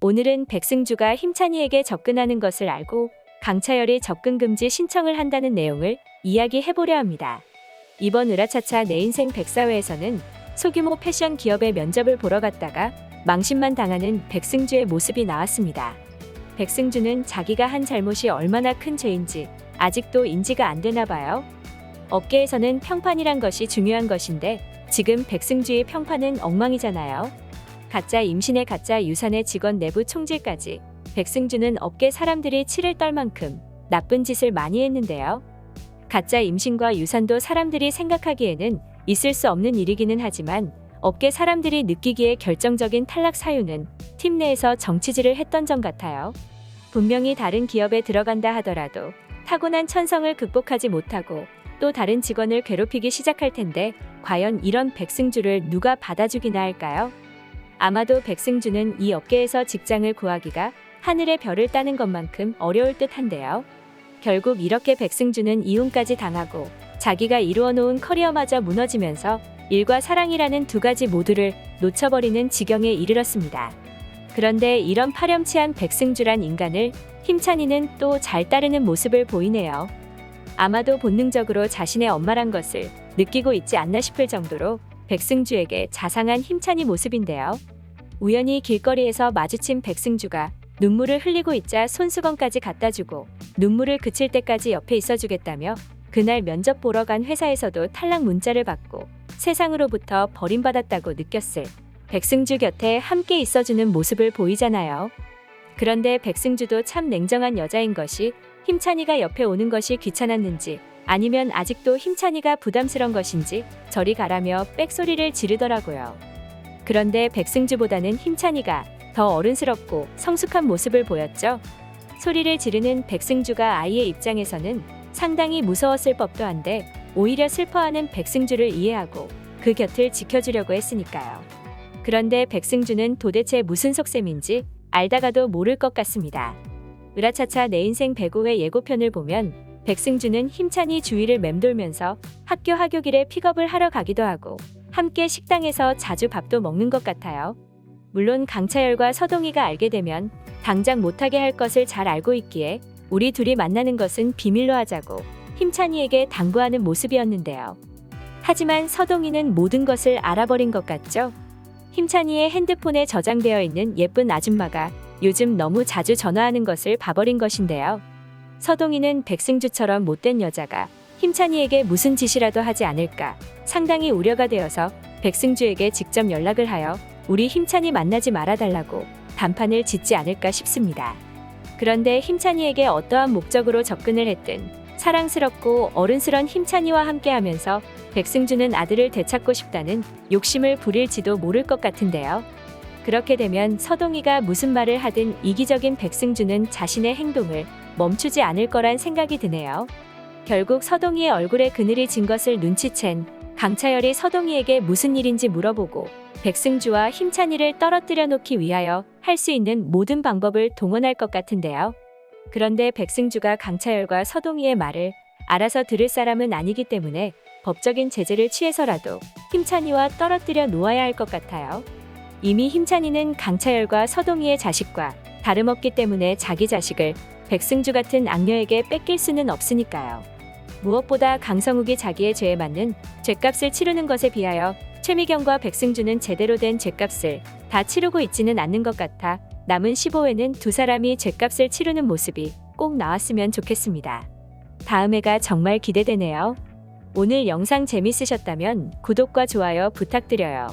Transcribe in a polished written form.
오늘은 백승주가 힘찬이에게 접근하는 것을 알고 강차열이 접근 금지 신청을 한다는 내용을 이야기해보려 합니다. 이번 으라차차 내 인생 104회에서는 소규모 패션 기업의 면접을 보러 갔다가 망신만 당하는 백승주의 모습이 나왔습니다. 백승주는 자기가 한 잘못이 얼마나 큰 죄인지 아직도 인지가 안 되나 봐요. 업계에서는 평판이란 것이 중요한 것인데 지금 백승주의 평판은 엉망이잖아요. 가짜 임신에 가짜 유산의 직원 내부 총질까지 백승주는 업계 사람들이 치를 떨 만큼 나쁜 짓을 많이 했는데요. 가짜 임신과 유산도 사람들이 생각하기에는 있을 수 없는 일이기는 하지만 업계 사람들이 느끼기에 결정적인 탈락 사유는 팀 내에서 정치질을 했던 점 같아요. 분명히 다른 기업에 들어간다 하더라도 타고난 천성을 극복하지 못하고 또 다른 직원을 괴롭히기 시작할 텐데 과연 이런 백승주를 누가 받아주기나 할까요? 아마도 백승주는 이 업계에서 직장을 구하기가 하늘의 별을 따는 것만큼 어려울 듯한데요. 결국 이렇게 백승주는 이혼까지 당하고 자기가 이루어놓은 커리어마저 무너지면서 일과 사랑이라는 두 가지 모두를 놓쳐버리는 지경에 이르렀습니다. 그런데 이런 파렴치한 백승주란 인간을 힘찬이는 또 잘 따르는 모습을 보이네요. 아마도 본능적으로 자신의 엄마란 것을 느끼고 있지 않나 싶을 정도로 백승주에게 자상한 힘찬이 모습인데요. 우연히 길거리에서 마주친 백승주가 눈물을 흘리고 있자 손수건까지 갖다주고 눈물을 그칠 때까지 옆에 있어주겠다며 그날 면접 보러 간 회사에서도 탈락 문자를 받고 세상으로부터 버림받았다고 느꼈을 백승주 곁에 함께 있어주는 모습을 보이잖아요. 그런데 백승주도 참 냉정한 여자인 것이 힘찬이가 옆에 오는 것이 귀찮았는지 아니면 아직도 힘찬이가 부담스러운 것인지 저리 가라며 빽소리를 지르더라고요. 그런데 백승주보다는 힘찬이가 더 어른스럽고 성숙한 모습을 보였죠. 소리를 지르는 백승주가 아이의 입장에서는 상당히 무서웠을 법도 한데 오히려 슬퍼하는 백승주를 이해하고 그 곁을 지켜주려고 했으니까요. 그런데 백승주는 도대체 무슨 속셈인지 알다가도 모를 것 같습니다. 으라차차 내 인생 105회 예고편을 보면 백승주는 힘찬이 주위를 맴돌면서 학교 하교길에 픽업을 하러 가기도 하고 함께 식당에서 자주 밥도 먹는 것 같아요. 물론 강차열과 서동희가 알게 되면 당장 못하게 할 것을 잘 알고 있기에 우리 둘이 만나는 것은 비밀로 하자고 힘찬이에게 당부하는 모습이었는데요. 하지만 서동희는 모든 것을 알아버린 것 같죠? 힘찬이의 핸드폰에 저장되어 있는 예쁜 아줌마가 요즘 너무 자주 전화하는 것을 봐버린 것인데요. 서동희는 백승주처럼 못된 여자가 힘찬이에게 무슨 짓이라도 하지 않을까 상당히 우려가 되어서 백승주에게 직접 연락을 하여 우리 힘찬이 만나지 말아달라고 단판을 짓지 않을까 싶습니다. 그런데 힘찬이에게 어떠한 목적으로 접근을 했든 사랑스럽고 어른스런 힘찬이와 함께하면서 백승주는 아들을 되찾고 싶다는 욕심을 부릴지도 모를 것 같은데요. 그렇게 되면 서동희가 무슨 말을 하든 이기적인 백승주는 자신의 행동을 멈추지 않을 거란 생각이 드네요. 결국 서동희의 얼굴에 그늘이 진 것을 눈치챈 강차열이 서동희에게 무슨 일인지 물어보고 백승주와 힘찬이를 떨어뜨려 놓기 위하여 할 수 있는 모든 방법을 동원할 것 같은데요. 그런데 백승주가 강차열과 서동희의 말을 알아서 들을 사람은 아니기 때문에 법적인 제재를 취해서라도 힘찬이와 떨어뜨려 놓아야 할 것 같아요. 이미 힘찬이는 강차열과 서동희의 자식과 다름없기 때문에 자기 자식을 백승주 같은 악녀에게 뺏길 수는 없으니까요. 무엇보다 강성욱이 자기의 죄에 맞는 죗값을 치르는 것에 비하여 최미경과 백승주는 제대로 된 죗값을 다 치르고 있지는 않는 것 같아 남은 15회는 두 사람이 죗값을 치르는 모습이 꼭 나왔으면 좋겠습니다. 다음 회가 정말 기대되네요. 오늘 영상 재밌으셨다면 구독과 좋아요 부탁드려요.